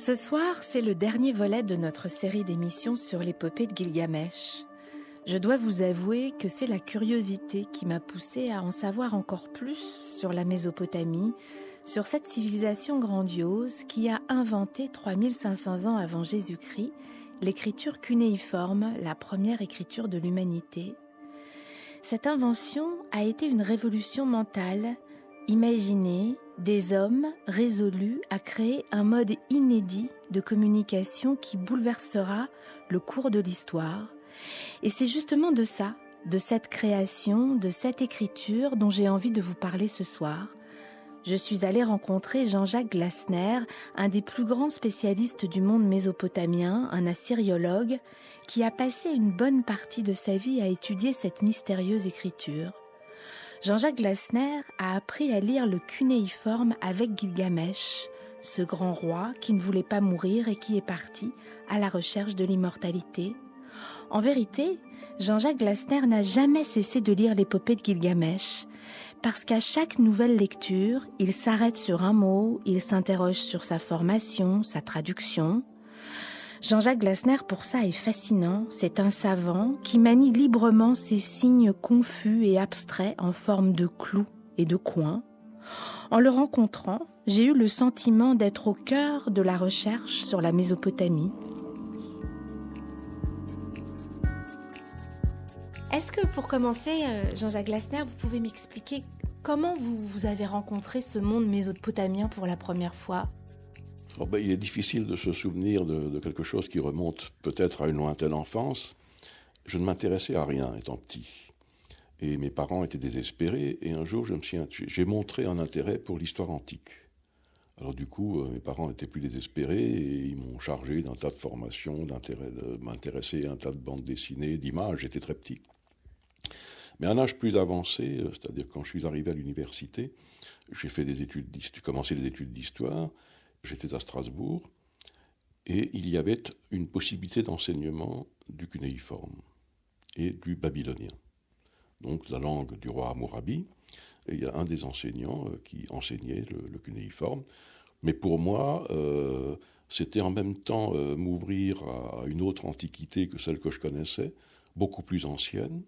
Ce soir, c'est le dernier volet de notre série d'émissions sur l'épopée de Gilgamesh. Je dois vous avouer que c'est la curiosité qui m'a poussée à en savoir encore plus sur la Mésopotamie, sur cette civilisation grandiose qui a inventé 3500 ans avant Jésus-Christ l'écriture cunéiforme, la première écriture de l'humanité. Cette invention a été une révolution mentale. Imaginez des hommes résolus à créer un mode inédit de communication qui bouleversera le cours de l'histoire. Et c'est justement de ça, de cette création, de cette écriture dont j'ai envie de vous parler ce soir. Je suis allée rencontrer Jean-Jacques Glasner, un des plus grands spécialistes du monde mésopotamien, un assyriologue, qui a passé une bonne partie de sa vie à étudier cette mystérieuse écriture. Jean-Jacques Glasner a appris à lire le cunéiforme avec Gilgamesh, ce grand roi qui ne voulait pas mourir et qui est parti à la recherche de l'immortalité. En vérité, Jean-Jacques Glasner n'a jamais cessé de lire l'épopée de Gilgamesh, parce qu'à chaque nouvelle lecture, il s'arrête sur un mot, il s'interroge sur sa formation, sa traduction. Jean-Jacques Glasner, pour ça, est fascinant. C'est un savant qui manie librement ces signes confus et abstraits en forme de clous et de coins. En le rencontrant, j'ai eu le sentiment d'être au cœur de la recherche sur la Mésopotamie. Est-ce que, pour commencer, Jean-Jacques Glasner, vous pouvez m'expliquer comment vous avez rencontré ce monde mésopotamien pour la première fois ? Il est difficile de se souvenir de quelque chose qui remonte peut-être à une lointaine enfance. Je ne m'intéressais à rien étant petit. Et mes parents étaient désespérés. Et un jour, j'ai montré un intérêt pour l'histoire antique. Alors du coup, mes parents n'étaient plus désespérés et ils m'ont chargé d'un tas de formations, de m'intéresser à un tas de bandes dessinées, d'images. J'étais très petit. Mais à un âge plus avancé, c'est-à-dire quand je suis arrivé à l'université, j'ai commencé des études d'histoire. J'étais à Strasbourg et il y avait une possibilité d'enseignement du cunéiforme et du babylonien, donc la langue du roi Hammurabi. Et il y a un des enseignants qui enseignait le cunéiforme. Mais pour moi, c'était en même temps m'ouvrir à une autre antiquité que celle que je connaissais, beaucoup plus ancienne.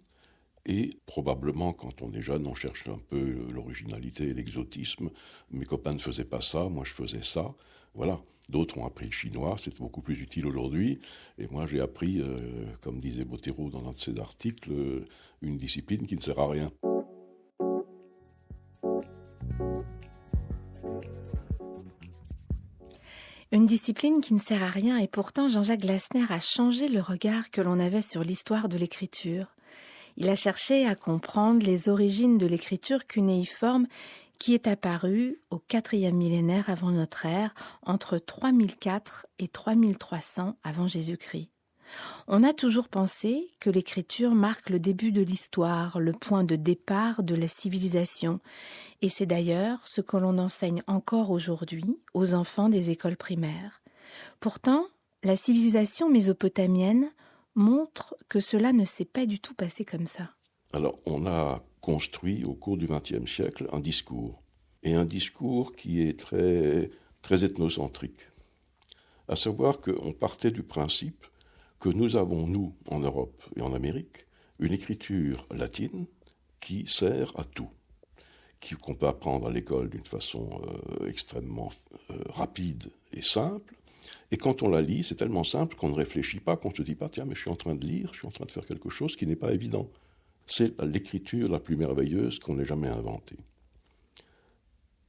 Et probablement, quand on est jeune, on cherche un peu l'originalité et l'exotisme. Mes copains ne faisaient pas ça, moi je faisais ça. Voilà. D'autres ont appris le chinois, c'est beaucoup plus utile aujourd'hui. Et moi j'ai appris, comme disait Bottero dans un de ses articles, une discipline qui ne sert à rien. Une discipline qui ne sert à rien, et pourtant Jean-Jacques Glasner a changé le regard que l'on avait sur l'histoire de l'écriture. Il a cherché à comprendre les origines de l'écriture cunéiforme qui est apparue au IVe millénaire avant notre ère, entre 3004 et 3300 avant Jésus-Christ. On a toujours pensé que l'écriture marque le début de l'histoire, le point de départ de la civilisation. Et c'est d'ailleurs ce que l'on enseigne encore aujourd'hui aux enfants des écoles primaires. Pourtant, la civilisation mésopotamienne montre que cela ne s'est pas du tout passé comme ça. Alors, on a construit au cours du XXe siècle un discours, et un discours qui est très, très ethnocentrique. À savoir qu'on partait du principe que nous avons, nous, en Europe et en Amérique, une écriture latine qui sert à tout, qu'on peut apprendre à l'école d'une façon extrêmement rapide et simple. Et quand on la lit, c'est tellement simple qu'on ne réfléchit pas, qu'on ne se dit pas « Tiens, mais je suis en train de lire, je suis en train de faire quelque chose qui n'est pas évident ». C'est l'écriture la plus merveilleuse qu'on ait jamais inventée.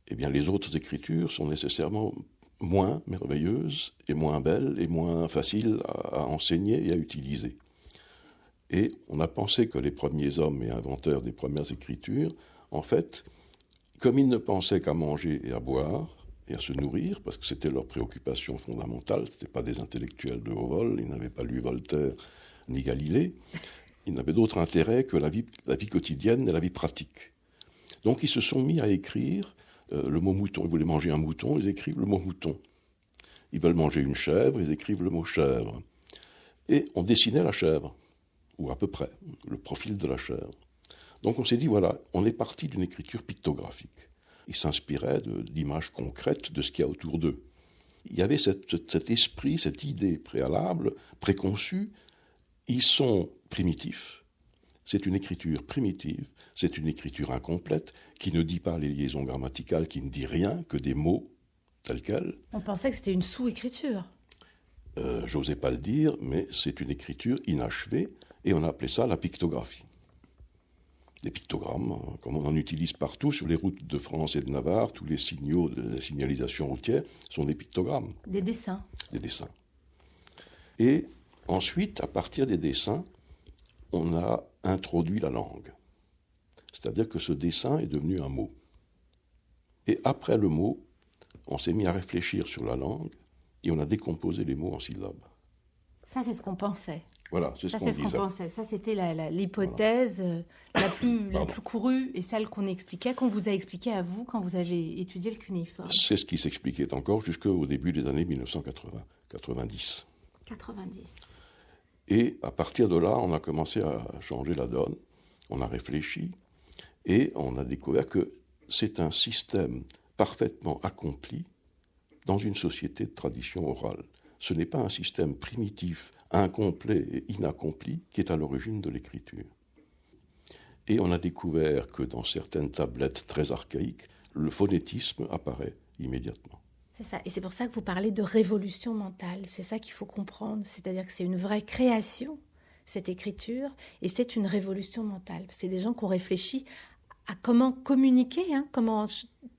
Eh bien, les autres écritures sont nécessairement moins merveilleuses et moins belles et moins faciles à enseigner et à utiliser. Et on a pensé que les premiers hommes et inventeurs des premières écritures, en fait, comme ils ne pensaient qu'à manger et à boire, et à se nourrir, parce que c'était leur préoccupation fondamentale, ce n'étaient pas des intellectuels de haut vol, ils n'avaient pas lu Voltaire ni Galilée, ils n'avaient d'autre intérêt que la vie quotidienne et la vie pratique. Donc ils se sont mis à écrire le mot mouton, ils voulaient manger un mouton, ils écrivent le mot mouton. Ils veulent manger une chèvre, ils écrivent le mot chèvre. Et on dessinait la chèvre, ou à peu près, le profil de la chèvre. Donc on s'est dit, voilà, on est parti d'une écriture pictographique. Ils s'inspiraient d'images concrètes de ce qu'il y a autour d'eux. il y avait cet esprit, cette idée préalable, préconçue. Ils sont primitifs. C'est une écriture primitive, c'est une écriture incomplète, qui ne dit pas les liaisons grammaticales, qui ne dit rien que des mots tels quels. On pensait que c'était une sous-écriture. J'osais pas le dire, mais c'est une écriture inachevée, et on appelait ça la pictographie. Des pictogrammes, comme on en utilise partout sur les routes de France et de Navarre, tous les signaux de la signalisation routière sont des pictogrammes. Des dessins. Des dessins. Et ensuite, à partir des dessins, on a introduit la langue. C'est-à-dire que ce dessin est devenu un mot. Et après le mot, on s'est mis à réfléchir sur la langue et on a décomposé les mots en syllabes. Ça, c'est ce qu'on pensait. Voilà, c'est Ça, ce c'est qu'on ce qu'on disait. pensait. Ça, c'était l'hypothèse la plus crue et celle qu'on expliquait, qu'on vous a expliqué à vous quand vous avez étudié le cunéiforme. C'est ce qui s'expliquait encore jusqu'au début des années 1980, 90. 90. Et à partir de là, on a commencé à changer la donne, on a réfléchi et on a découvert que c'est un système parfaitement accompli dans une société de tradition orale. Ce n'est pas un système primitif, incomplet et inaccompli qui est à l'origine de l'écriture. Et on a découvert que dans certaines tablettes très archaïques, le phonétisme apparaît immédiatement. C'est ça. Et c'est pour ça que vous parlez de révolution mentale. C'est ça qu'il faut comprendre. C'est-à-dire que c'est une vraie création, cette écriture, et c'est une révolution mentale. C'est des gens qui ont réfléchi à comment communiquer, comment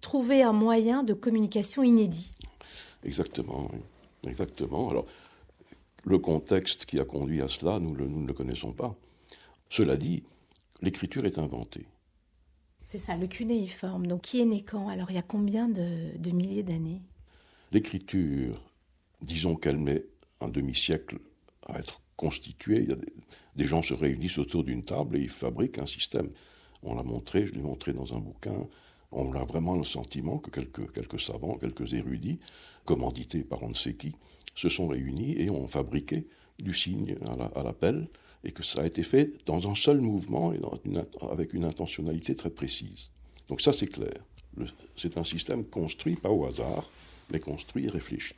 trouver un moyen de communication inédit. Exactement, oui. Exactement. Alors, le contexte qui a conduit à cela, nous ne le connaissons pas. Cela dit, l'écriture est inventée. C'est ça, le cunéiforme. Donc, qui est né quand? Alors, il y a combien de milliers d'années? L'écriture, disons qu'elle met un demi-siècle à être constituée. Il y a des gens se réunissent autour d'une table et ils fabriquent un système. On l'a montré, je l'ai montré dans un bouquin. On a vraiment le sentiment que quelques savants, quelques érudits, commandités par on ne sait qui, se sont réunis et ont fabriqué du signe à la pelle, et que ça a été fait dans un seul mouvement et avec une intentionnalité très précise. Donc ça, c'est clair. C'est un système construit, pas au hasard, mais construit et réfléchi.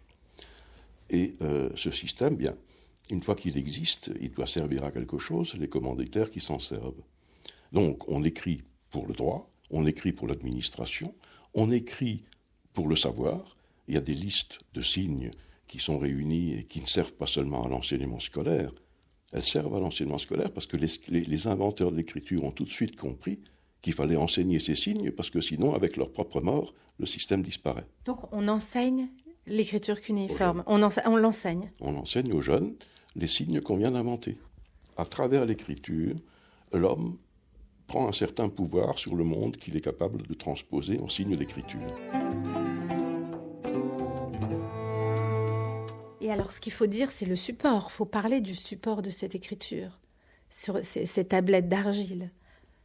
Et ce système, bien, une fois qu'il existe, il doit servir à quelque chose, les commanditaires qui s'en servent. Donc on écrit pour le droit, on écrit pour l'administration, on écrit pour le savoir. Il y a des listes de signes qui sont réunis et qui ne servent pas seulement à l'enseignement scolaire. Elles servent à l'enseignement scolaire parce que les inventeurs de l'écriture ont tout de suite compris qu'il fallait enseigner ces signes parce que sinon, avec leur propre mort, le système disparaît. Donc on enseigne l'écriture cunéiforme, on l'enseigne. On enseigne aux jeunes les signes qu'on vient d'inventer. À travers l'écriture, l'homme prend un certain pouvoir sur le monde qu'il est capable de transposer en signes d'écriture. Et alors, ce qu'il faut dire, c'est le support. Il faut parler du support de cette écriture, sur ces tablettes d'argile.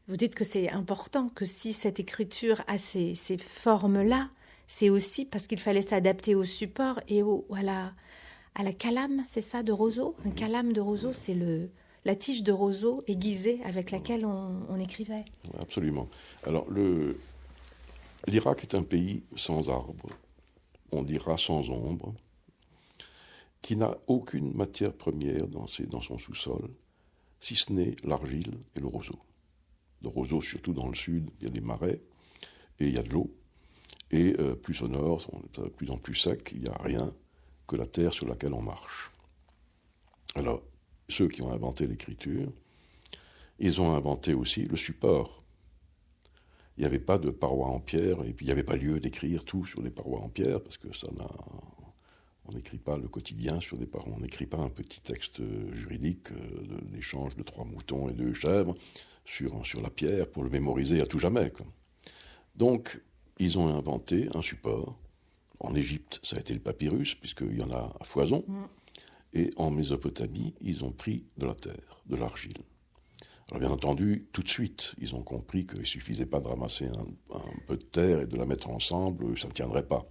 Vous dites que c'est important, que si cette écriture a ces formes-là, c'est aussi parce qu'il fallait s'adapter au support et à la calame, c'est ça, de roseau. Un calame de roseau, c'est la tige de roseau aiguisée avec laquelle on écrivait. Absolument. Alors, l'Irak est un pays sans arbres, on dira sans ombre, qui n'a aucune matière première dans son sous-sol, si ce n'est l'argile et le roseau. Le roseau, surtout dans le sud, il y a des marais et il y a de l'eau. Et plus au nord, de plus en plus sec, il n'y a rien que la terre sur laquelle on marche. Alors, ceux qui ont inventé l'écriture, ils ont inventé aussi le support. Il n'y avait pas de parois en pierre, et puis il n'y avait pas lieu d'écrire tout sur des parois en pierre, parce que on n'écrit pas le quotidien sur des parois, on n'écrit pas un petit texte juridique d'échange de 3 moutons et 2 chèvres sur la pierre pour le mémoriser à tout jamais, quoi. Donc, ils ont inventé un support. En Égypte, ça a été le papyrus, puisqu'il y en a à foison. Et en Mésopotamie, ils ont pris de la terre, de l'argile. Alors bien entendu, tout de suite, ils ont compris qu'il ne suffisait pas de ramasser un peu de terre et de la mettre ensemble, ça ne tiendrait pas.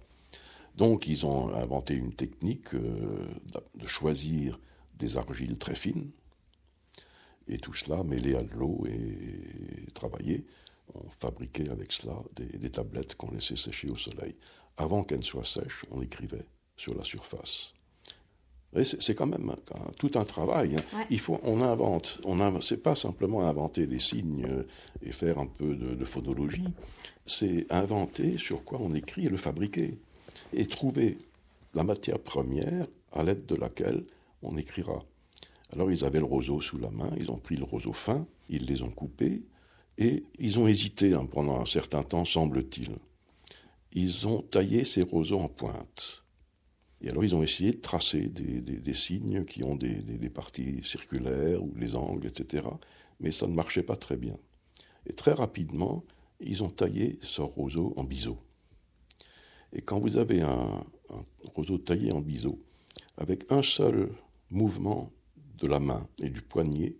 Donc ils ont inventé une technique de choisir des argiles très fines, et tout cela mêlé à de l'eau et travaillé. On fabriquait avec cela des tablettes qu'on laissait sécher au soleil. Avant qu'elles ne soient sèches, on écrivait sur la surface. Et c'est quand même tout un travail. Hein. Ouais. On invente. C'est pas simplement inventer des signes et faire un peu de phonologie. C'est inventer sur quoi on écrit et le fabriquer. Et trouver la matière première à l'aide de laquelle on écrira. Alors ils avaient le roseau sous la main, ils ont pris le roseau fin, ils les ont coupés et ils ont hésité pendant un certain temps, semble-t-il. Ils ont taillé ces roseaux en pointe. Et alors ils ont essayé de tracer des signes qui ont des parties circulaires ou les angles, etc. Mais ça ne marchait pas très bien. Et très rapidement, ils ont taillé ce roseau en biseau. Et quand vous avez un roseau taillé en biseau, avec un seul mouvement de la main et du poignet,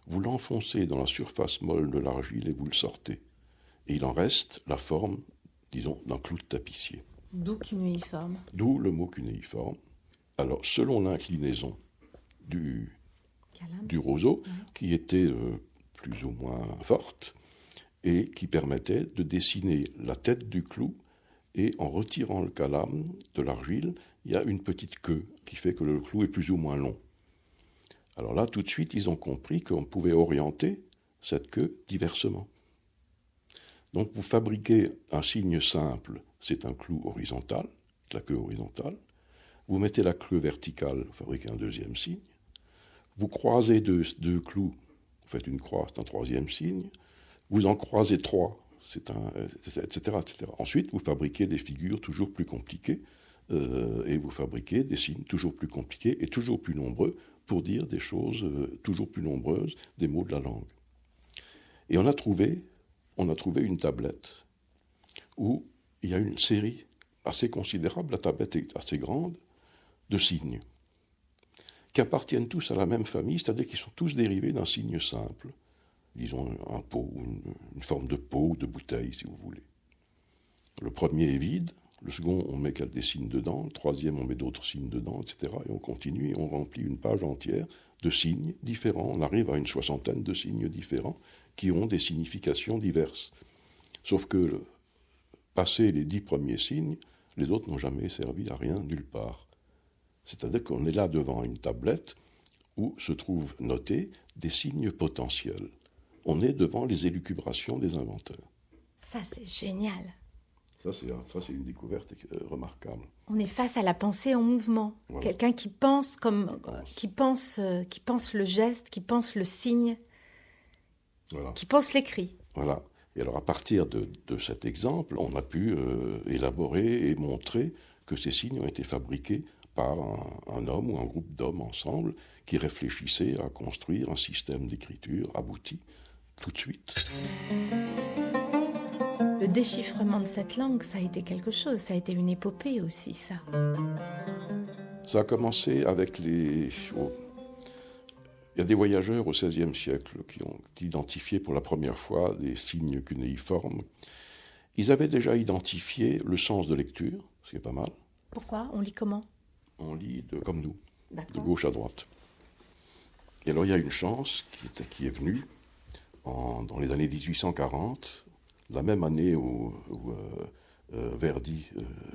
vous l'enfoncez dans la surface molle de l'argile et vous le sortez. Et il en reste la forme, disons, d'un clou de tapissier. D'où cunéiforme. D'où le mot cunéiforme. Alors, selon l'inclinaison du roseau, qui était plus ou moins forte, et qui permettait de dessiner la tête du clou, et en retirant le calame de l'argile, il y a une petite queue qui fait que le clou est plus ou moins long. Alors là, tout de suite, ils ont compris qu'on pouvait orienter cette queue diversement. Donc vous fabriquez un signe simple, c'est un clou horizontal, la queue horizontale. Vous mettez la queue verticale, vous fabriquez un deuxième signe. Vous croisez deux clous, vous faites une croix, c'est un troisième signe. Vous en croisez trois, etc., etc. Ensuite, vous fabriquez des figures toujours plus compliquées et vous fabriquez des signes toujours plus compliqués et toujours plus nombreux pour dire des choses toujours plus nombreuses, des mots de la langue. Et on a trouvé une tablette où il y a une série assez considérable, la tablette est assez grande, de signes qui appartiennent tous à la même famille, c'est-à-dire qu'ils sont tous dérivés d'un signe simple, disons un pot, une forme de pot ou de bouteille, si vous voulez. Le premier est vide, le second, on met des signes dedans, le troisième, on met d'autres signes dedans, etc. Et on continue et on remplit une page entière de signes différents. On arrive à une 60aine de signes différents qui ont des significations diverses. Sauf que, passé les 10 premiers signes, les autres n'ont jamais servi à rien nulle part. C'est-à-dire qu'on est là devant une tablette où se trouvent notés des signes potentiels. On est devant les élucubrations des inventeurs. Ça, c'est génial. Ça, c'est une découverte remarquable. On est face à la pensée en mouvement. Voilà. Quelqu'un qui pense qui pense le geste, qui pense le signe, voilà. Qui pense l'écrit. Voilà. Et alors, à partir de cet exemple, on a pu élaborer et montrer que ces signes ont été fabriqués par un homme ou un groupe d'hommes ensemble qui réfléchissaient à construire un système d'écriture abouti tout de suite. Le déchiffrement de cette langue, ça a été quelque chose, ça a été une épopée aussi, ça. Ça a commencé avec il y a des voyageurs au XVIe siècle qui ont identifié pour la première fois des signes cunéiformes. Ils avaient déjà identifié le sens de lecture, ce qui est pas mal. Pourquoi ? On lit comment ? On lit comme nous, D'accord. De gauche à droite. Et alors il y a une chance qui est venue dans les années 1840, la même année où Verdi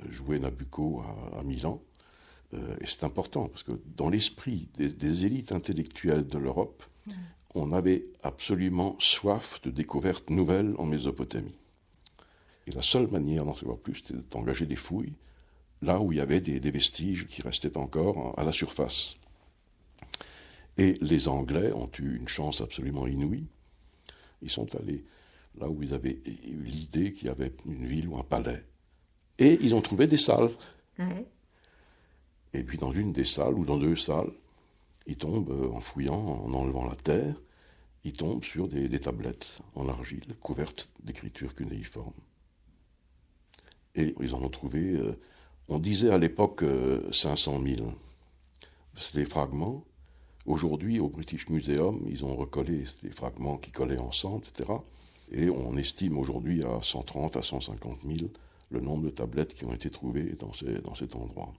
jouait Nabucco à Milan. Et c'est important, parce que dans l'esprit des élites intellectuelles de l'Europe, on avait absolument soif de découvertes nouvelles en Mésopotamie. Et la seule manière d'en savoir plus, c'était d'engager des fouilles, là où il y avait des vestiges qui restaient encore à la surface. Et les Anglais ont eu une chance absolument inouïe. Ils sont allés là où ils avaient eu l'idée qu'il y avait une ville ou un palais. Et ils ont trouvé des salles. Ouais. Et puis dans une des salles, ou dans deux salles, ils tombent, en fouillant, en enlevant la terre, ils tombent sur des tablettes en argile, couvertes d'écriture cunéiforme. Et ils en ont trouvé, on disait à l'époque 500 000. C'est des fragments. Aujourd'hui, au British Museum, ils ont recollé des fragments qui collaient ensemble, etc. Et on estime aujourd'hui à 130 à 150 000 le nombre de tablettes qui ont été trouvées dans cet endroit.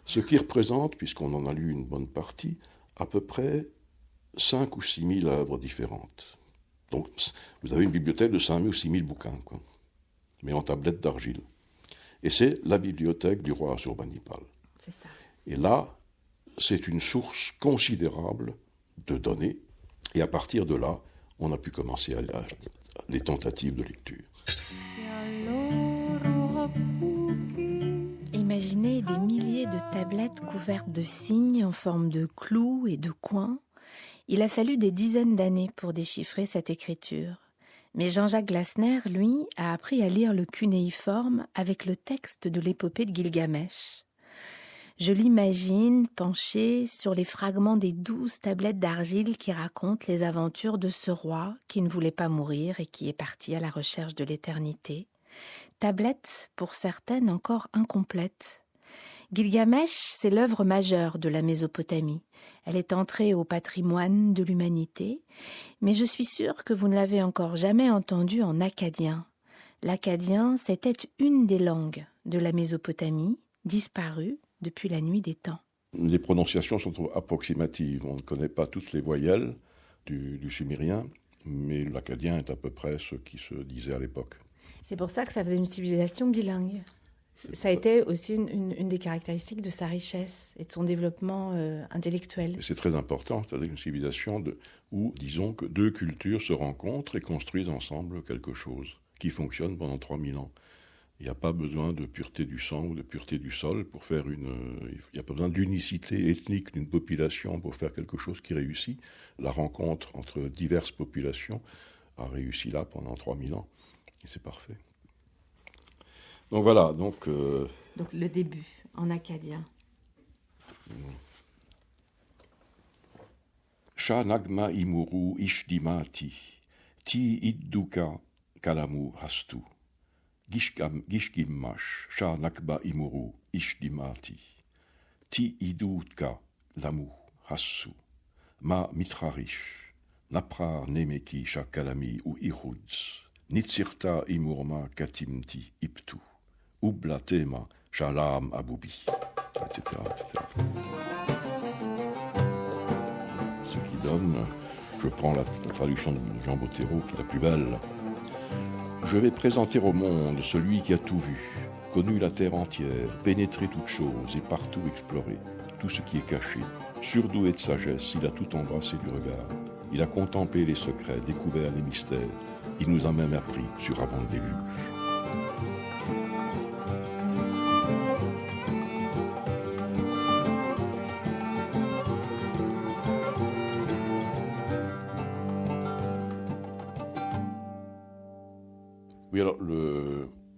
Ce qui représente, puisqu'on en a lu une bonne partie, à peu près 5 ou 6 000 œuvres différentes. Donc, vous avez une bibliothèque de 5 000 ou 6 000 bouquins, quoi, mais en tablettes d'argile. Et c'est la bibliothèque du roi Assurbanipal. C'est ça. Et là, c'est une source considérable de données. Et à partir de là, on a pu commencer les tentatives de lecture. Imaginez des milliers de tablettes couvertes de signes en forme de clous et de coins. Il a fallu des dizaines d'années pour déchiffrer cette écriture. Mais Jean-Jacques Glasner, lui, a appris à lire le cunéiforme avec le texte de l'épopée de Gilgamesh. Je l'imagine penché sur les fragments des 12 tablettes d'argile qui racontent les aventures de ce roi qui ne voulait pas mourir et qui est parti à la recherche de l'éternité. Tablettes, pour certaines, encore incomplètes. Gilgamesh, c'est l'œuvre majeure de la Mésopotamie. Elle est entrée au patrimoine de l'humanité, mais je suis sûre que vous ne l'avez encore jamais entendue en akkadien. L'akkadien, c'était une des langues de la Mésopotamie, disparue depuis la nuit des temps. Les prononciations sont approximatives. On ne connaît pas toutes les voyelles du sumérien, mais l'akkadien est à peu près ce qui se disait à l'époque. C'est pour ça que ça faisait une civilisation bilingue. Ça a été aussi une des caractéristiques de sa richesse et de son développement intellectuel. C'est très important, c'est-à-dire une civilisation où, disons que deux cultures se rencontrent et construisent ensemble quelque chose qui fonctionne pendant 3000 ans. Il n'y a pas besoin de pureté du sang ou de pureté du sol pour faire il n'y a pas besoin d'unicité ethnique d'une population pour faire quelque chose qui réussit. La rencontre entre diverses populations a réussi là pendant 3000 ans. Et c'est parfait. Donc voilà, donc le début, en akkadien. Sha nagma imuru ishdimati, ti idduka kalamu hastu. Gishgimmash, sha nakba imuru ishdimati, ti idduka lamu hasu. Ma mitrarish, naprar nemeki sha kalami ou ihuds. Nitsirta imurma katimti iptu. Ublatema shalam aboubi, etc., etc. Ce qui donne, je prends la traduction de Jean Bottero, qui est la plus belle. Je vais présenter au monde celui qui a tout vu, connu la terre entière, pénétré toutes choses et partout exploré, tout ce qui est caché. Surdoué de sagesse, il a tout embrassé du regard. Il a contemplé les secrets, découvert les mystères. Il nous a même appris sur avant le déluge. Oui, alors,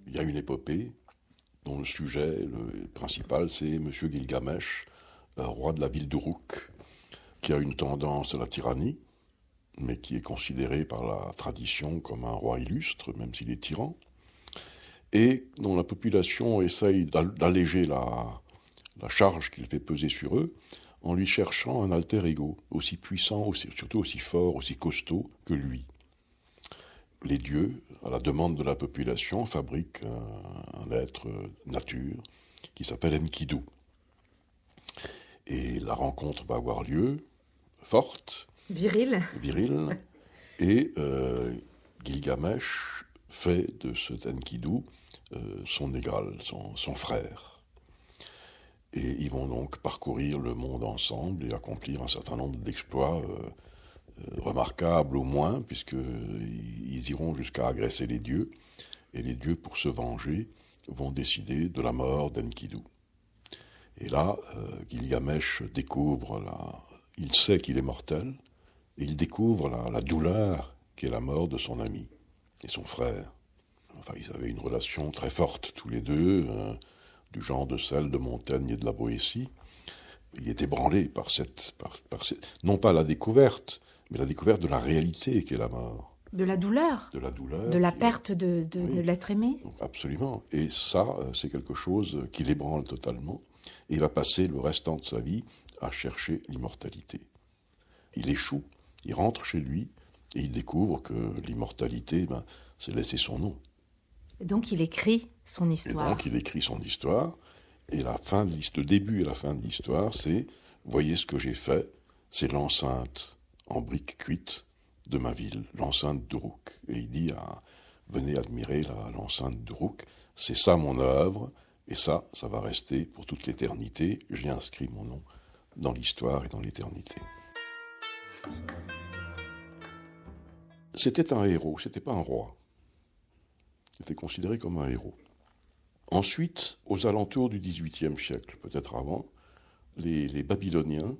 il y a une épopée dont le sujet principal, c'est M. Gilgamesh, roi de la ville d'Uruk, qui a une tendance à la tyrannie, mais qui est considéré par la tradition comme un roi illustre, même s'il est tyran, et dont la population essaye d'alléger la charge qu'il fait peser sur eux, en lui cherchant un alter ego, aussi puissant, surtout aussi fort, aussi costaud que lui. Les dieux, à la demande de la population, fabriquent un être nature qui s'appelle Enkidu. Et la rencontre va avoir lieu, forte, viril, et Gilgamesh fait de cet Enkidu son égal, son frère. Et ils vont donc parcourir le monde ensemble et accomplir un certain nombre d'exploits remarquables au moins, puisqu'ils iront jusqu'à agresser les dieux, et les dieux, pour se venger, vont décider de la mort d'Enkidu. Et là, Gilgamesh découvre, il sait qu'il est mortel, et il découvre la douleur qu'est la mort de son ami et son frère. Enfin, ils avaient une relation très forte, tous les deux, du genre de celle de Montaigne et de la Boétie. Il est ébranlé par non pas la découverte, mais la découverte de la réalité qu'est la mort. De la douleur. De la perte de l'être aimé. Absolument. Et ça, c'est quelque chose qui l'ébranle totalement. Et il va passer le restant de sa vie à chercher l'immortalité. Il échoue, il rentre chez lui, et il découvre que l'immortalité, c'est laisser son nom. Et donc il écrit son histoire. Et le début et la fin de l'histoire, c'est « Voyez ce que j'ai fait, c'est l'enceinte en briques cuites de ma ville, l'enceinte d'Uruk. » Et il dit venez admirer l'enceinte d'Uruk. C'est ça mon œuvre, et ça va rester pour toute l'éternité. J'ai inscrit mon nom dans l'histoire et dans l'éternité. C'était un héros, c'était pas un roi. C'était considéré comme un héros. Ensuite, aux alentours du XVIIIe siècle, peut-être avant, les Babyloniens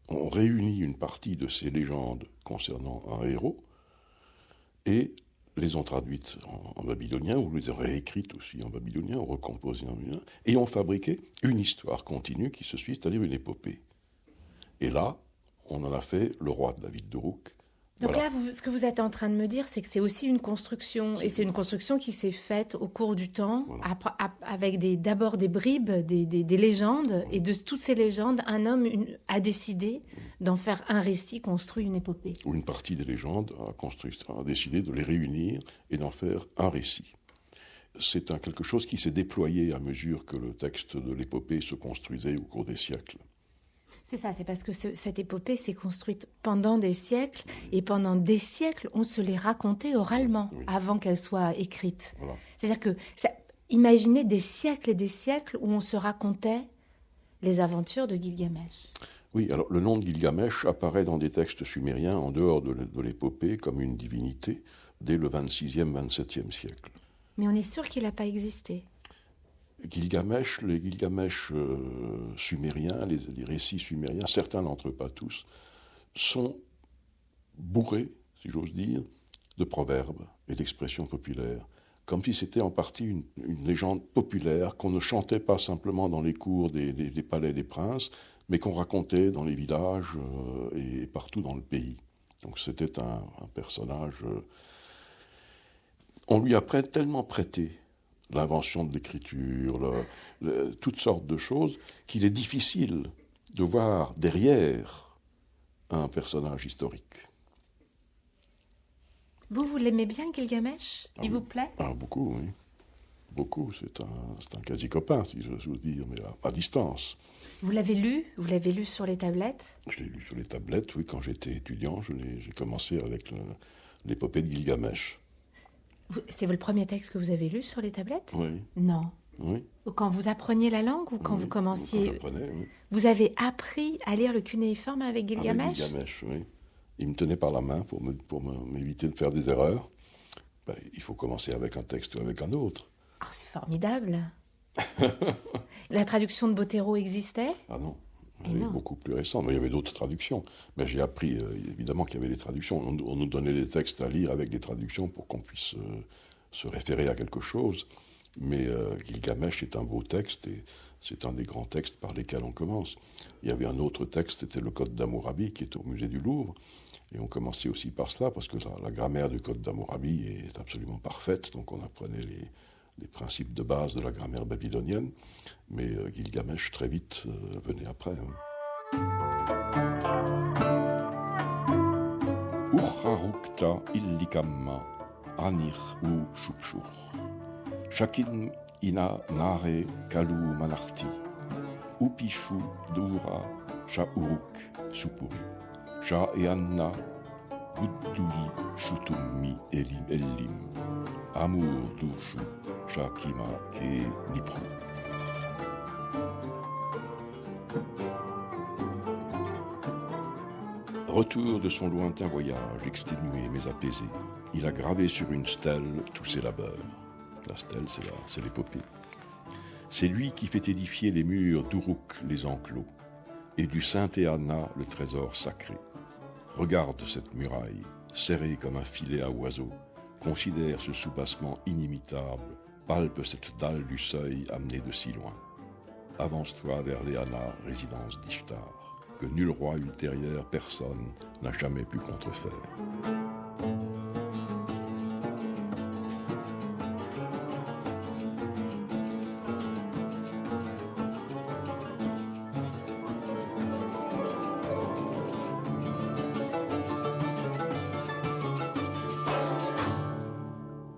ont réuni une partie de ces légendes concernant un héros et les ont traduites en babylonien, ou les ont réécrites aussi en babylonien, ou recomposées en babylonien, et ont fabriqué une histoire continue qui se suit, c'est-à-dire une épopée. Et là, on en a fait le roi de David d'Uruk. Donc Voilà. là, ce que vous êtes en train de me dire, c'est que c'est aussi une construction, et c'est une construction qui s'est faite au cours du temps, Voilà. avec d'abord des bribes, des légendes, et de toutes ces légendes, un homme a décidé d'en faire un récit, construit une épopée. Où une partie des légendes a décidé de les réunir et d'en faire un récit. C'est quelque chose qui s'est déployé à mesure que le texte de l'épopée se construisait au cours des siècles. C'est ça, c'est parce que cette épopée s'est construite pendant des siècles, et pendant des siècles, on se les racontait oralement, avant qu'elle soit écrite. Voilà. C'est-à-dire que, imaginez des siècles et des siècles où on se racontait les aventures de Gilgamesh. Oui, alors le nom de Gilgamesh apparaît dans des textes sumériens, en dehors de l'épopée, comme une divinité, dès le 26e, 27e siècle. Mais on est sûr qu'il n'a pas existé. Les Gilgamesh sumériens, les récits sumériens, certains d'entre eux, pas tous, sont bourrés, si j'ose dire, de proverbes et d'expressions populaires, comme si c'était en partie une légende populaire qu'on ne chantait pas simplement dans les cours des palais des princes, mais qu'on racontait dans les villages et partout dans le pays. Donc c'était un personnage... on lui a tellement prêté l'invention de l'écriture, toutes sortes de choses, qu'il est difficile de voir derrière un personnage historique. Vous l'aimez bien, Gilgamesh ? Il vous plaît ? Beaucoup, oui. Beaucoup. C'est un quasi-copain, si j'ose vous dire, mais à distance. Vous l'avez lu ? Vous l'avez lu sur les tablettes ? Je l'ai lu sur les tablettes, oui. Quand j'étais étudiant, j'ai commencé avec l'épopée de Gilgamesh. C'est le premier texte que vous avez lu sur les tablettes ? Oui. Non. Oui. Ou quand vous appreniez la langue, ou quand vous commenciez... Quand j'apprenais, oui. Vous avez appris à lire le cunéiforme avec Gilgamesh ? Avec Gilgamesh, oui. Il me tenait par la main pour m'éviter de faire des erreurs. Il faut commencer avec un texte ou avec un autre. Oh, c'est formidable. La traduction de Botero existait ? Ah non, elle est beaucoup plus récente. Mais il y avait d'autres traductions. Mais j'ai appris, évidemment, qu'il y avait des traductions. On nous donnait des textes à lire avec des traductions pour qu'on puisse se référer à quelque chose. Mais Gilgamesh est un beau texte et c'est un des grands textes par lesquels on commence. Il y avait un autre texte, c'était le Code d'Hammurabi qui est au musée du Louvre. Et on commençait aussi par cela parce que la grammaire du Code d'Hammurabi est absolument parfaite. Donc on apprenait les principes de base de la grammaire babylonienne. Mais Gilgamesh, très vite, venait après. Urharukta illikamma anir u shupshur. Shakin ina nare kalu manarti. Upishu dura sha uruk supuri. Sha eanna budduli shutummi elim. Amour dushu shakima ke nipru. Retour de son lointain voyage, exténué mais apaisé, il a gravé sur une stèle tous ses labeurs. La stèle, c'est l'épopée. C'est lui qui fait édifier les murs d'Uruk les enclos, et du Saint-Théana le trésor sacré. Regarde cette muraille, serrée comme un filet à oiseaux, considère ce soubassement inimitable, palpe cette dalle du seuil amenée de si loin. Avance-toi vers Léana, résidence d'Ishtar, que nul roi ultérieur, personne, n'a jamais pu contrefaire.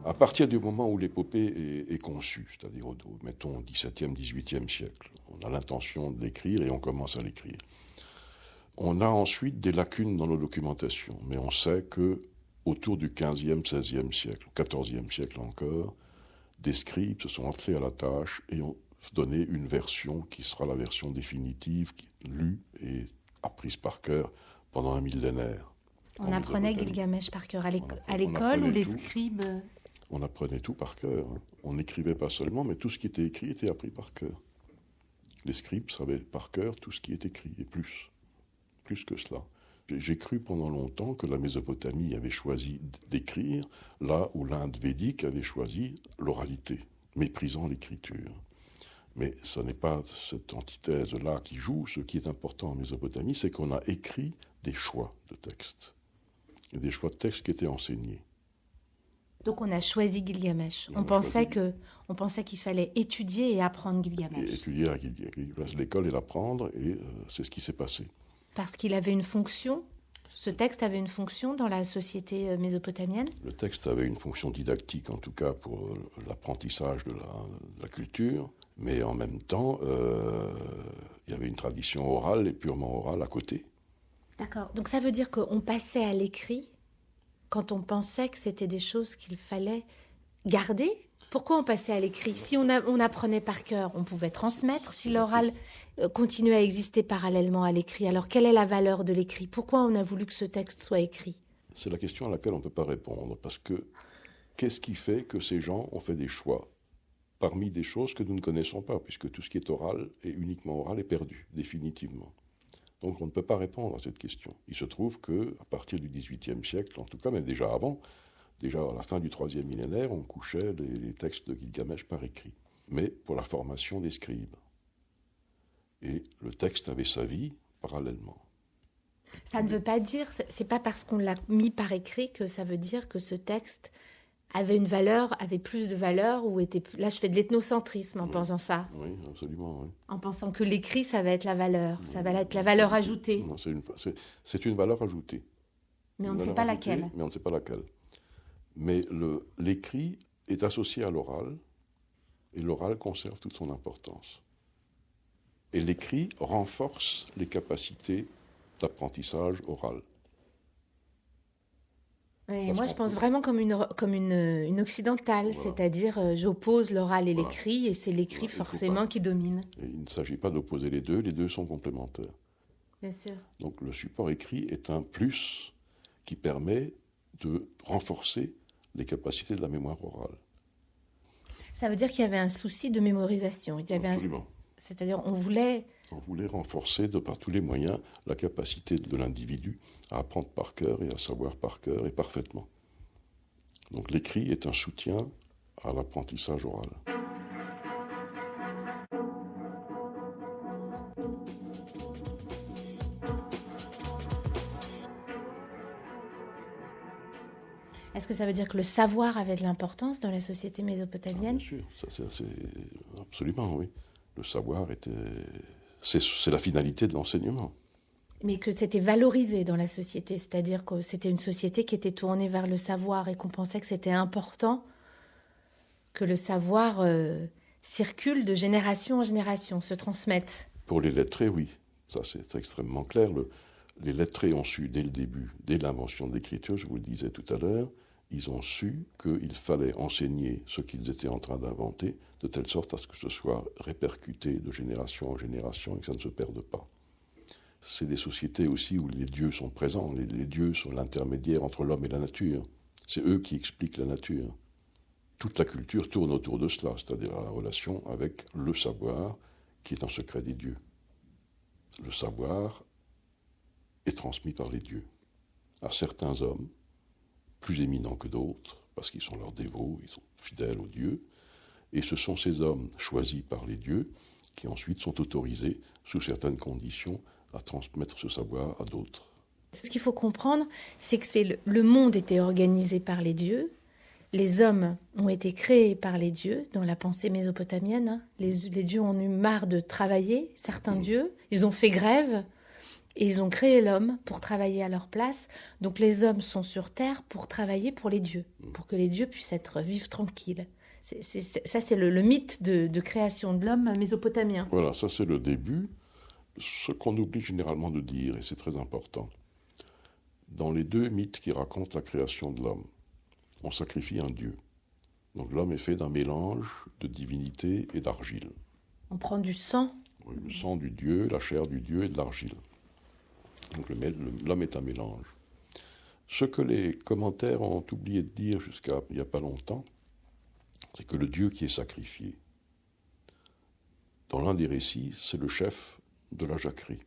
À partir du moment où l'épopée est conçue, c'est-à-dire mettons au XVIIe, XVIIIe siècle, on a l'intention de l'écrire et on commence à l'écrire. On a ensuite des lacunes dans nos documentations, mais on sait que autour du 15e, 16e siècle, 14e siècle encore, des scribes se sont attelés à la tâche et ont donné une version qui sera la version définitive, lue et apprise par cœur pendant un millénaire. On apprenait Gilgamesh par cœur à l'école ou les scribes? On apprenait tout par cœur. On n'écrivait pas seulement, mais tout ce qui était écrit était appris par cœur. Les scribes savaient par cœur tout ce qui est écrit, et plus que cela. J'ai cru pendant longtemps que la Mésopotamie avait choisi d'écrire là où l'Inde védique avait choisi l'oralité, méprisant l'écriture. Mais ce n'est pas cette antithèse-là qui joue. Ce qui est important en Mésopotamie, c'est qu'on a écrit des choix de textes. Et des choix de textes qui étaient enseignés. Donc on a choisi Gilgamesh. On pensait qu'il fallait étudier et apprendre Gilgamesh. Et étudier à Gilgamesh. L'école et l'apprendre, et c'est ce qui s'est passé. Parce qu'il avait une fonction. Ce texte avait une fonction dans la société mésopotamienne? Le texte avait une fonction didactique, en tout cas pour l'apprentissage de la culture, mais en même temps, il y avait une tradition orale et purement orale à côté. D'accord. Donc ça veut dire qu'on passait à l'écrit quand on pensait que c'était des choses qu'il fallait garder? Pourquoi on passait à l'écrit? Si on apprenait par cœur, on pouvait transmettre. Si l'oral continuait à exister parallèlement à l'écrit, alors quelle est la valeur de l'écrit? Pourquoi on a voulu que ce texte soit écrit? C'est la question à laquelle on ne peut pas répondre, parce que qu'est-ce qui fait que ces gens ont fait des choix parmi des choses que nous ne connaissons pas, puisque tout ce qui est oral et uniquement oral est perdu, définitivement. Donc on ne peut pas répondre à cette question. Il se trouve qu'à partir du XVIIIe siècle, en tout cas, mais déjà avant, déjà à la fin du IIIe millénaire, on couchait les textes de Gilgamesh par écrit, mais pour la formation des scribes. Et le texte avait sa vie parallèlement. Ça ne veut pas dire, c'est pas parce qu'on l'a mis par écrit que ça veut dire que ce texte avait une valeur, avait plus de valeur, ou était... Là, je fais de l'ethnocentrisme en pensant ça. Oui, absolument, oui. En pensant que l'écrit, ça va être la valeur, ça va être la valeur ajoutée. Non, c'est une valeur ajoutée. Mais on ne sait pas laquelle. Mais on ne sait pas laquelle. Mais l'écrit est associé à l'oral, et l'oral conserve toute son importance. Et l'écrit renforce les capacités d'apprentissage oral. Et moi, je pense vraiment comme une occidentale, voilà. C'est-à-dire j'oppose l'oral et l'écrit, et c'est l'écrit forcément qui domine. Et il ne s'agit pas d'opposer les deux sont complémentaires. Bien sûr. Donc le support écrit est un plus qui permet de renforcer les capacités de la mémoire orale. Ça veut dire qu'il y avait un souci de mémorisation. Il y avait Absolument. C'est-à-dire on voulait renforcer par tous les moyens la capacité de l'individu à apprendre par cœur et à savoir par cœur et parfaitement. Donc l'écrit est un soutien à l'apprentissage oral. Est-ce que ça veut dire que le savoir avait de l'importance dans la société mésopotamienne? Bien sûr, c'est absolument, oui. Le savoir c'est la finalité de l'enseignement. Mais que c'était valorisé dans la société, c'est-à-dire que c'était une société qui était tournée vers le savoir et qu'on pensait que c'était important que le savoir circule de génération en génération, se transmette. Pour les lettrés, oui. Ça, c'est extrêmement clair. Les lettrés ont su dès le début, dès l'invention de l'écriture, je vous le disais tout à l'heure, ils ont su qu'il fallait enseigner ce qu'ils étaient en train d'inventer, de telle sorte à ce que ce soit répercuté de génération en génération et que ça ne se perde pas. C'est des sociétés aussi où les dieux sont présents. Les dieux sont l'intermédiaire entre l'homme et la nature. C'est eux qui expliquent la nature. Toute la culture tourne autour de cela, c'est-à-dire la relation avec le savoir qui est un secret des dieux. Le savoir est transmis par les dieux à certains hommes, plus éminents que d'autres, parce qu'ils sont leurs dévots, ils sont fidèles aux dieux, et ce sont ces hommes choisis par les dieux qui ensuite sont autorisés, sous certaines conditions, à transmettre ce savoir à d'autres. Ce qu'il faut comprendre, c'est que le monde était organisé par les dieux, les hommes ont été créés par les dieux, dans la pensée mésopotamienne. Hein. Les dieux ont eu marre de travailler, certains dieux, ils ont fait grève, et ils ont créé l'homme pour travailler à leur place. Donc les hommes sont sur terre pour travailler pour les dieux, pour que les dieux puissent vivre tranquilles. Ça, c'est le mythe de création de l'homme mésopotamien. Voilà, ça c'est le début. Ce qu'on oublie généralement de dire, et c'est très important, dans les deux mythes qui racontent la création de l'homme, on sacrifie un dieu. Donc l'homme est fait d'un mélange de divinité et d'argile. On prend du sang. Oui, le sang du dieu, la chair du dieu et de l'argile. Donc l'homme est un mélange. Ce que les commentaires ont oublié de dire jusqu'à il n'y a pas longtemps, c'est que le dieu qui est sacrifié, dans l'un des récits, c'est le chef de la jacquerie.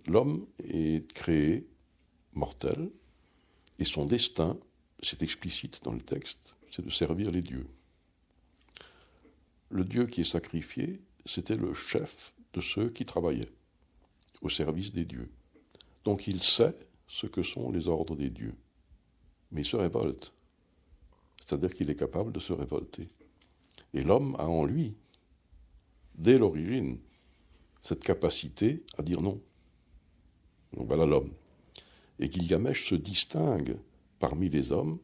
L'homme est créé mortel, et son destin, c'est explicite dans le texte, c'est de servir les dieux. Le dieu qui est sacrifié, c'était le chef de ceux qui travaillaient au service des dieux. Donc il sait ce que sont les ordres des dieux, mais il se révolte. C'est-à-dire qu'il est capable de se révolter. Et l'homme a en lui, dès l'origine, cette capacité à dire non. Donc voilà l'homme. Et Gilgamesh se distingue parmi les hommes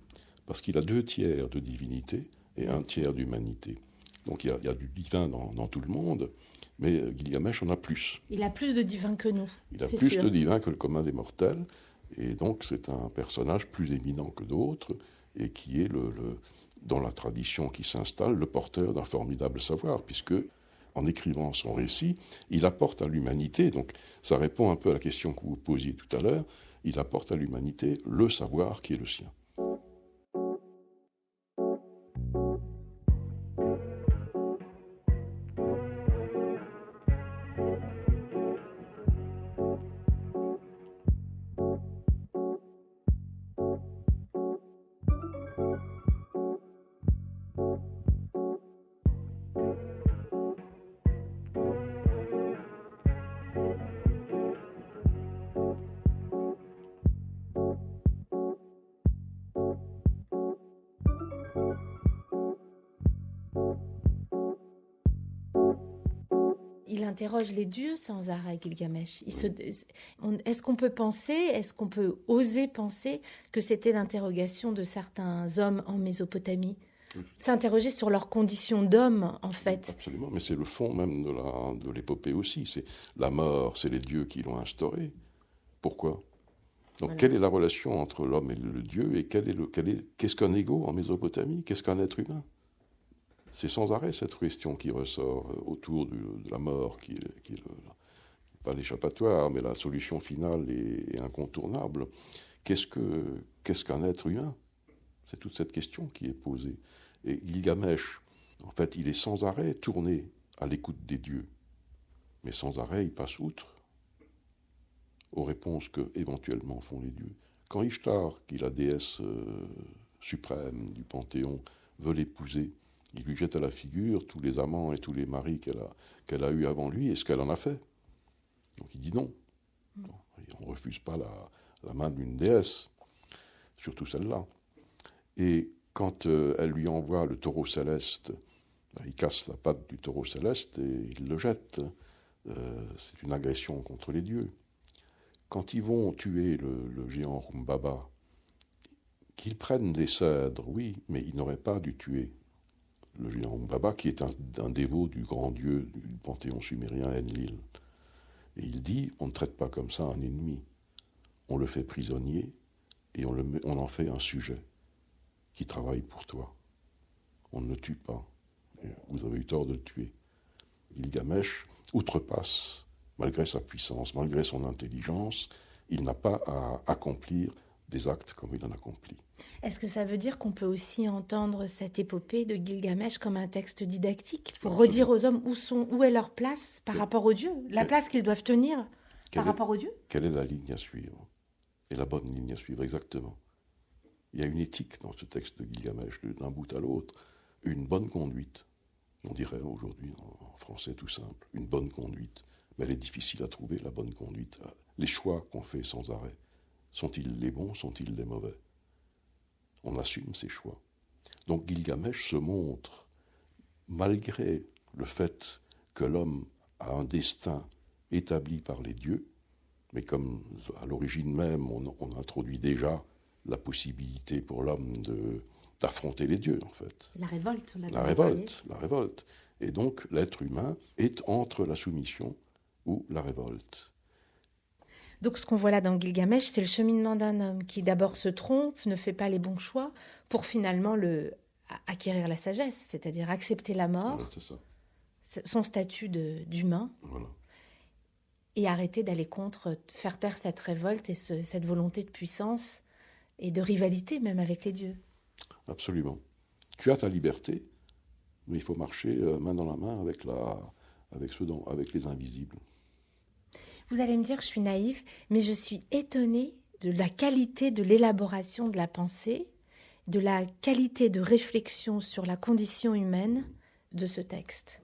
parce qu'il a 2/3 de divinité et 1/3 d'humanité. Donc il y a du divin dans tout le monde, mais Gilgamesh en a plus. Il a plus de divin que nous. Il a plus de divin que le commun des mortels, et donc c'est un personnage plus éminent que d'autres, et qui est, dans la tradition qui s'installe, le porteur d'un formidable savoir, puisque en écrivant son récit, il apporte à l'humanité, donc ça répond un peu à la question que vous posiez tout à l'heure, il apporte à l'humanité le savoir qui est le sien. Il interroge les dieux sans arrêt, Gilgamesh. Est-ce qu'on peut penser, est-ce qu'on peut oser penser que c'était l'interrogation de certains hommes en Mésopotamie ? S'interroger sur leurs conditions d'hommes, en fait. Absolument, mais c'est le fond même de l'épopée aussi. C'est la mort, c'est les dieux qui l'ont instaurée. Pourquoi ? Donc, voilà. Quelle est la relation entre l'homme et le dieu, et qu'est-ce qu'un égo en Mésopotamie ? Qu'est-ce qu'un être humain ? C'est sans arrêt cette question qui ressort autour de la mort, qui est pas l'échappatoire, mais la solution finale et incontournable. Qu'est-ce qu'un être humain ? C'est toute cette question qui est posée. Et Gilgamesh, en fait, il est sans arrêt tourné à l'écoute des dieux. Mais sans arrêt, il passe outre aux réponses que éventuellement font les dieux. Quand Ishtar, qui est la déesse suprême du Panthéon, veut l'épouser, il lui jette à la figure tous les amants et tous les maris qu'elle a eus avant lui et ce qu'elle en a fait. Donc il dit non. On ne refuse pas la main d'une déesse, surtout celle-là. Et quand elle lui envoie le taureau céleste, il casse la patte du taureau céleste et il le jette. C'est une agression contre les dieux. Quand ils vont tuer le géant Rumbaba, qu'ils prennent des cèdres, oui, mais ils n'auraient pas dû tuer le géant Rumbaba, qui est un dévot du grand dieu du panthéon sumérien Enlil. Et il dit, on ne traite pas comme ça un ennemi. On le fait prisonnier et on en fait un sujet qui travaille pour toi. On ne le tue pas. Vous avez eu tort de le tuer. Gilgamesh outrepasse, malgré sa puissance, malgré son intelligence, il n'a pas à accomplir des actes comme il en accomplit. Est-ce que ça veut dire qu'on peut aussi entendre cette épopée de Gilgamesh comme un texte didactique pour redire aux hommes où est leur place par rapport aux dieux, la place qu'ils doivent tenir par rapport aux dieux ? Quelle est la ligne à suivre ? Et la bonne ligne à suivre, exactement. Il y a une éthique dans ce texte de Gilgamesh, d'un bout à l'autre, une bonne conduite. On dirait aujourd'hui en français tout simple, une bonne conduite. Mais elle est difficile à trouver, la bonne conduite. Les choix qu'on fait sans arrêt, sont-ils les bons, sont-ils les mauvais ? On assume ses choix. Donc Gilgamesh se montre, malgré le fait que l'homme a un destin établi par les dieux, mais comme à l'origine même on introduit déjà la possibilité pour l'homme d'affronter les dieux, en fait. La révolte. La révolte. Et donc l'être humain est entre la soumission ou la révolte. Donc ce qu'on voit là dans Gilgamesh, c'est le cheminement d'un homme qui d'abord se trompe, ne fait pas les bons choix, pour finalement acquérir la sagesse, c'est-à-dire accepter la mort, Voilà, c'est ça. son statut d'humain, Voilà. et arrêter d'aller contre, faire taire cette révolte et cette volonté de puissance et de rivalité même avec les dieux. Absolument. Tu as ta liberté, mais il faut marcher main dans la main avec les invisibles. Vous allez me dire que je suis naïve, mais je suis étonnée de la qualité de l'élaboration de la pensée, de la qualité de réflexion sur la condition humaine de ce texte.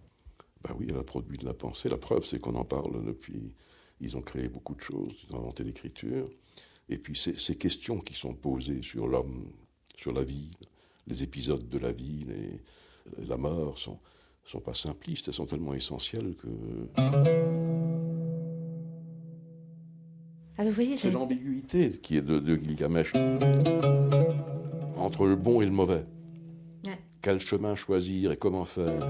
Ben oui, elle a produit de la pensée. La preuve, c'est qu'on en parle depuis... Ils ont créé beaucoup de choses, ils ont inventé l'écriture. Et puis ces questions qui sont posées sur l'homme, sur la vie, les épisodes de la vie, la mort, sont pas simplistes, elles sont tellement essentielles que... Ah, vous voyez, c'est l'ambiguïté qui est de Gilgamesh entre le bon et le mauvais. Ouais. Quel chemin choisir et comment faire?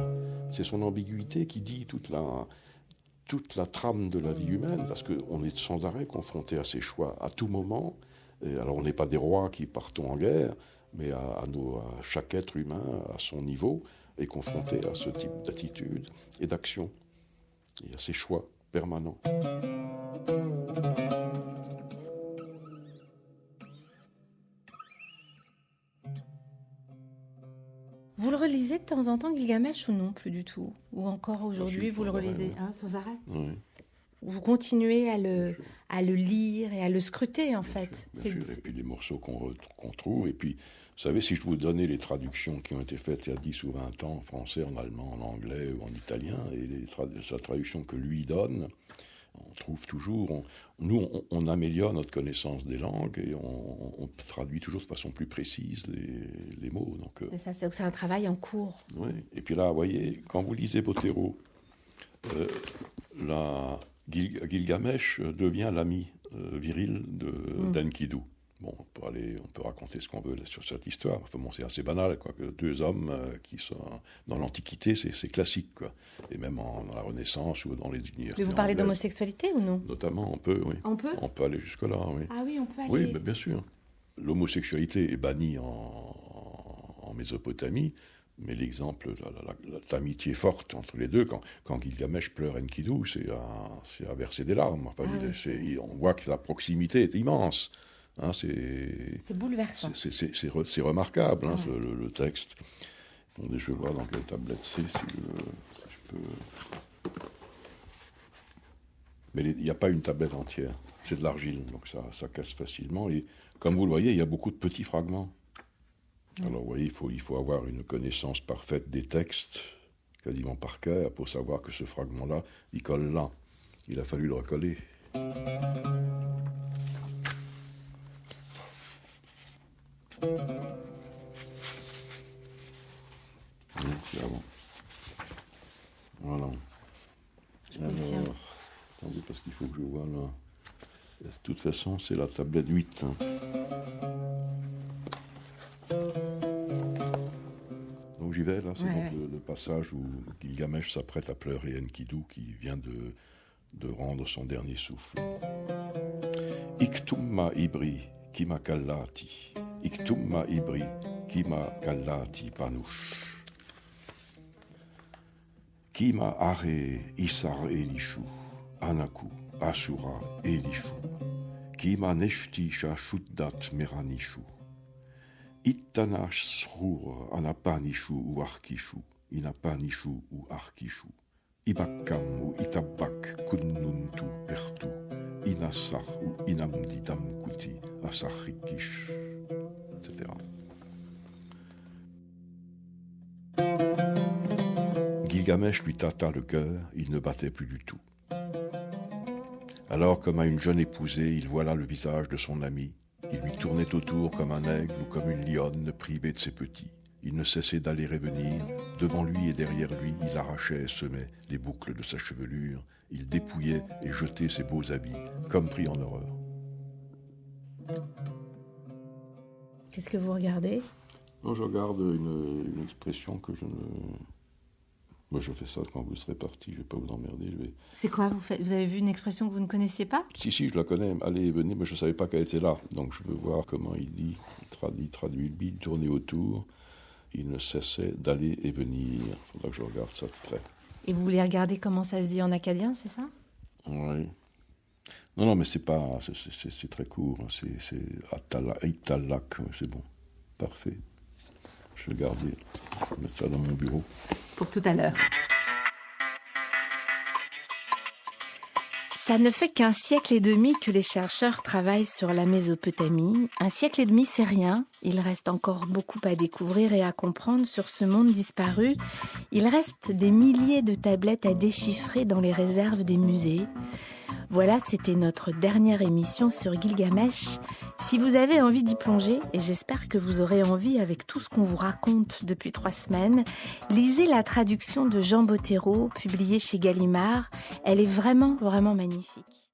C'est son ambiguïté qui dit toute la trame de la vie humaine, parce qu'on est sans arrêt confronté à ces choix à tout moment. Et alors on n'est pas des rois qui partons en guerre, mais à chaque être humain, à son niveau, est confronté à ce type d'attitude et d'action. Il y a ces choix permanents. Vous le relisez de temps en temps, Gilgamesh, ou non, plus du tout? Ou encore aujourd'hui, vous le relisez sans arrêt? Oui. Vous continuez à le lire et à le scruter, en fait. Bien sûr. Et puis les morceaux qu'on trouve. Et puis, vous savez, si je vous donnais les traductions qui ont été faites il y a 10 ou 20 ans, en français, en allemand, en anglais ou en italien, et la traduction que lui donne, on trouve toujours... On améliore notre connaissance des langues et on traduit toujours de façon plus précise les mots. Donc, c'est ça, c'est un travail en cours. Oui. Et puis là, vous voyez, quand vous lisez Botero, Gilgamesh devient l'ami viril d'Enkidu. Bon, on peut raconter ce qu'on veut sur cette histoire. Enfin, bon, c'est assez banal, quoi, que deux hommes qui sont dans l'Antiquité, c'est classique, quoi. Et même dans la Renaissance ou dans les universités. Mais vous parlez d'homosexualité ou non? Notamment, on peut, oui. On peut? On peut aller jusque-là, oui. Ah oui, on peut aller... Oui, mais bien sûr. L'homosexualité est bannie en Mésopotamie, mais l'exemple, l'amitié forte entre les deux, quand Gilgamesh pleure Enkidu, c'est à verser des larmes. Enfin, on voit que la proximité est immense. Hein, c'est bouleversant. C'est remarquable, hein, le texte. Attendez, je vais voir dans quelle tablette c'est, si je peux... Mais il n'y a pas une tablette entière, c'est de l'argile, donc ça casse facilement. Et comme vous le voyez, il y a beaucoup de petits fragments. Alors vous voyez, il faut avoir une connaissance parfaite des textes, quasiment par cœur, pour savoir que ce fragment-là, il colle là. Il a fallu le recoller. C'est avant. Voilà. Alors, attendez, parce qu'il faut que je vois là. De toute façon, c'est la tablette 8. Donc j'y vais, là, c'est donc le passage où Gilgamesh s'apprête à pleurer Enkidu qui vient de rendre son dernier souffle. Iktumma ibri kima kallati, iktumma ibri kima kallati panush. Kima are isar elishu, anaku asura elishu, kima neshti shashuddat meranishu. Ittana srur anapanishu u arkishu, inapanishu u arkishu. Ibakkam u itabak kunnuntu pertu, inassar u inamdidam kuti asarrikish, etc. Gilgamesh lui tâta le cœur, il ne battait plus du tout. Alors, comme à une jeune épousée, il voila le visage de son ami. Il lui tournait autour comme un aigle ou comme une lionne privée de ses petits. Il ne cessait d'aller et venir. Devant lui et derrière lui, il arrachait et semait les boucles de sa chevelure. Il dépouillait et jetait ses beaux habits, comme pris en horreur. Qu'est-ce que vous regardez? Non, je regarde une expression que je ne Moi, je fais ça quand vous serez parti, je ne vais pas vous emmerder. C'est quoi vous faites? Vous avez vu une expression que vous ne connaissiez pas? Si, je la connais, allez et venez, mais je ne savais pas qu'elle était là. Donc je veux voir comment il dit, il traduit le bide, tourner autour. Il ne cessait d'aller et venir. Il faudra que je regarde ça de près. Et vous voulez regarder comment ça se dit en acadien, c'est ça? Oui. Non, mais c'est pas, c'est très court. C'est Italak, c'est bon. Parfait. Je vais garder, je vais mettre ça dans mon bureau. Pour tout à l'heure. Ça ne fait qu'un siècle et demi que les chercheurs travaillent sur la Mésopotamie. Un siècle et demi, c'est rien. Il reste encore beaucoup à découvrir et à comprendre sur ce monde disparu. Il reste des milliers de tablettes à déchiffrer dans les réserves des musées. Voilà, c'était notre dernière émission sur Gilgamesh. Si vous avez envie d'y plonger, et j'espère que vous aurez envie avec tout ce qu'on vous raconte depuis 3 semaines, lisez la traduction de Jean Bottero, publiée chez Gallimard. Elle est vraiment, vraiment magnifique.